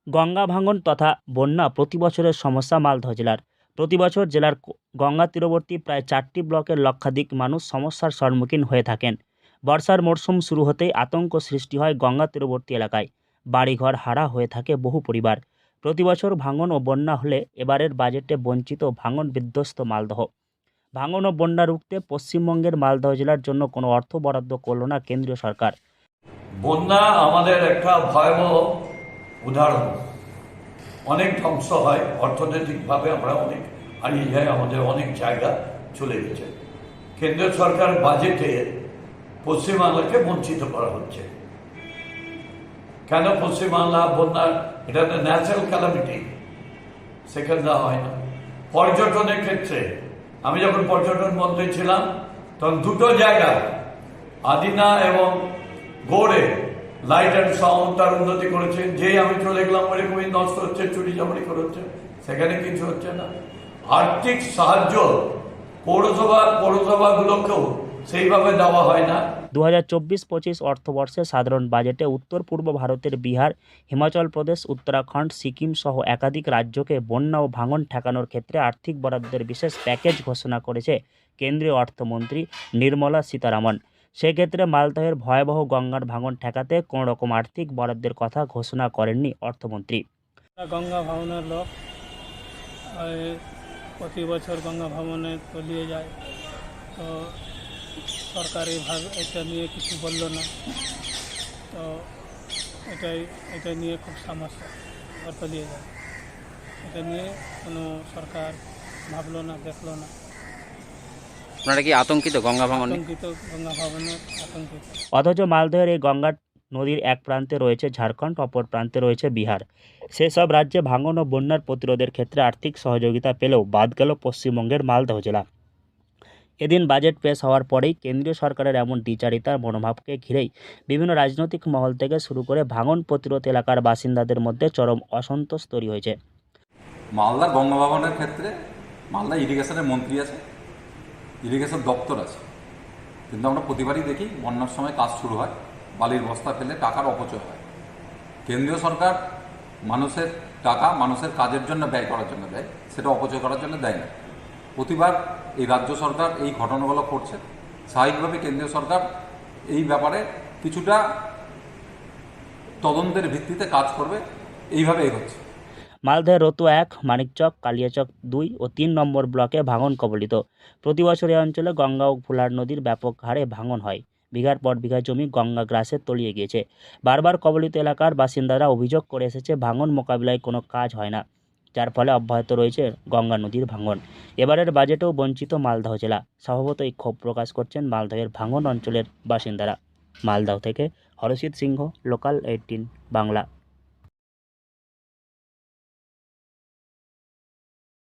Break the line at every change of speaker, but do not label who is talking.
গঙ্গা ভাঙন তথা বন্যা প্রতি বছরের সমস্যা মালদহ জেলার। প্রতি বছর জেলার গঙ্গা তীরবর্তী প্রায় 4টি ব্লকের লক্ষাধিক মানুষ সমস্যার সম্মুখীন হয়ে থাকেন। বর্ষার মরশুম শুরু হতেই আতঙ্ক সৃষ্টি হয় গঙ্গা তীরবর্তী এলাকায়। বাড়িঘর হারা হয়ে থাকে বহু পরিবার। প্রতি বছর ভাঙন ও বন্যা হলে এবারের বাজেটে বঞ্চিত ভাঙন বিধ্বস্ত মালদহ। ভাঙন ও বন্যা রুখতে পশ্চিমবঙ্গের মালদহ জেলার জন্য কোনো অর্থ বরাদ্দ করল না কেন্দ্রীয় সরকার।
বন্যা আমাদের একটা ভয়াবহ উদাহরণ। অনেক ধ্বংস হয়, অর্থনৈতিকভাবে আমরা অনেক হারিয়ে যাই, আমাদের অনেক জায়গা চলে গেছে। কেন্দ্রীয় সরকার বাজেটে পশ্চিমবাংলাকে বঞ্চিত করা হচ্ছে। কেন পশ্চিমবাংলা বন্যার, এটা তো ন্যাচারাল ক্যালামিটি, সেখানে দেওয়া হয় না। পর্যটনের ক্ষেত্রে আমি যখন পর্যটন মন্ত্রী ছিলাম তখন দুটো জায়গা আদিনা এবং গৌড়ে লাইট অ্যান্ড সাউন্ড তার উন্নতি করেছে। যেই আমি চলে গেলাম ওরকমই নষ্ট হচ্ছে, চুরি চামড়ি করেছে, সেখানে কিছু হচ্ছে না। আর্থিক সাহায্য পৌরসভাগুলোকেও সেইভাবে দেওয়া হয় না।
2024-25 অর্থবর্ষে সাধারণ বাজেটে উত্তর পূর্ব ভারতের বিহার, হিমাচল প্রদেশ, উত্তরাখণ্ড, সিকিম সহ একাধিক রাজ্যকে বন্যা ও ভাঙন ঠেকানোর ক্ষেত্রে আর্থিক বরাদ্দের বিশেষ প্যাকেজ ঘোষণা করেছে কেন্দ্রীয় অর্থমন্ত্রী নির্মলা সীতারামন। সেক্ষেত্রে মালদহের ভয়াবহ গঙ্গার ভাঙন ঠেকাতে কোনো রকম আর্থিক বরাদ্দের কথা ঘোষণা করেননি অর্থমন্ত্রী।
গঙ্গা ভাঙনের লোক প্রতি বছর গঙ্গা ভাঙনে তলিয়ে যায়, তো সরকার এইভাবে এটা নিয়ে কিছু বলল না। তো এটা নিয়ে খুব সমস্যা, তলিয়ে যায়। এটা নিয়ে কোনো সরকার ভাবলো না, দেখলো না।
আপনারা কি আতঙ্কিত গঙ্গা ভাঙন?
আতঙ্কিত, গঙ্গা ভাঙনের আতঙ্কিত।
অথচ মালদহের এই গঙ্গা নদীর এক প্রান্তে রয়েছে ঝাড়খণ্ড, অপর প্রান্তে রয়েছে বিহার। সেসব রাজ্যে ভাঙন ও বন্যার প্রতিরোধের ক্ষেত্রে আর্থিক সহযোগিতা পেলেও বাদ গেল পশ্চিমবঙ্গের মালদহ জেলা। এদিন বাজেট পেশ হওয়ার পরেই কেন্দ্রীয় সরকারের এমন দ্বিচারিতার মনোভাবকে ঘিরেই বিভিন্ন রাজনৈতিক মহল থেকে শুরু করে ভাঙন প্রতিরোধ এলাকার বাসিন্দাদের মধ্যে চরম অসন্তোষ তৈরি হয়েছে।
মালদা গঙ্গা ভাঙনের ক্ষেত্রে মালদা ইরিগেশনের মন্ত্রী আছে, ইরিগেশন দপ্তর আছে, কিন্তু আমরা প্রতিবারই দেখি বন্যার সময় কাজ শুরু হয়, বালির বস্তা ফেলে টাকার অপচয় হয়। কেন্দ্রীয় সরকার মানুষের টাকা মানুষের কাজের জন্য ব্যয় করার জন্য দেয়, সেটা অপচয় করার জন্য দেয় না। প্রতিবার এই রাজ্য সরকার এই ঘটনাগুলো করছে। স্বাভাবিকভাবে কেন্দ্রীয় সরকার এই ব্যাপারে কিছুটা তদন্তের ভিত্তিতে কাজ করবে, এইভাবে এগোচ্ছে।
মালদহের রতু 1, মানিকচক, কালিয়াচক 2 ও 3 নম্বর ব্লকে ভাঙন কবলিত। প্রতি বছর এই অঞ্চলে গঙ্গা ও ফুলার নদীর ব্যাপক হারে ভাঙন হয়। বিঘার পর বিঘা জমি গঙ্গা গ্রাসে তলিয়ে গিয়েছে। বারবার কবলিত এলাকার বাসিন্দারা অভিযোগ করে এসেছে ভাঙন মোকাবিলায় কোনো কাজ হয় না, যার ফলে অব্যাহত রয়েছে গঙ্গা নদীর ভাঙন। এবারের বাজেটেও বঞ্চিত মালদহ জেলা। স্বভাবতই ক্ষোভ প্রকাশ করছেন মালদহের ভাঙন অঞ্চলের বাসিন্দারা। মালদহ থেকে হরষিত সিংহ, লোকাল 18 বাংলা।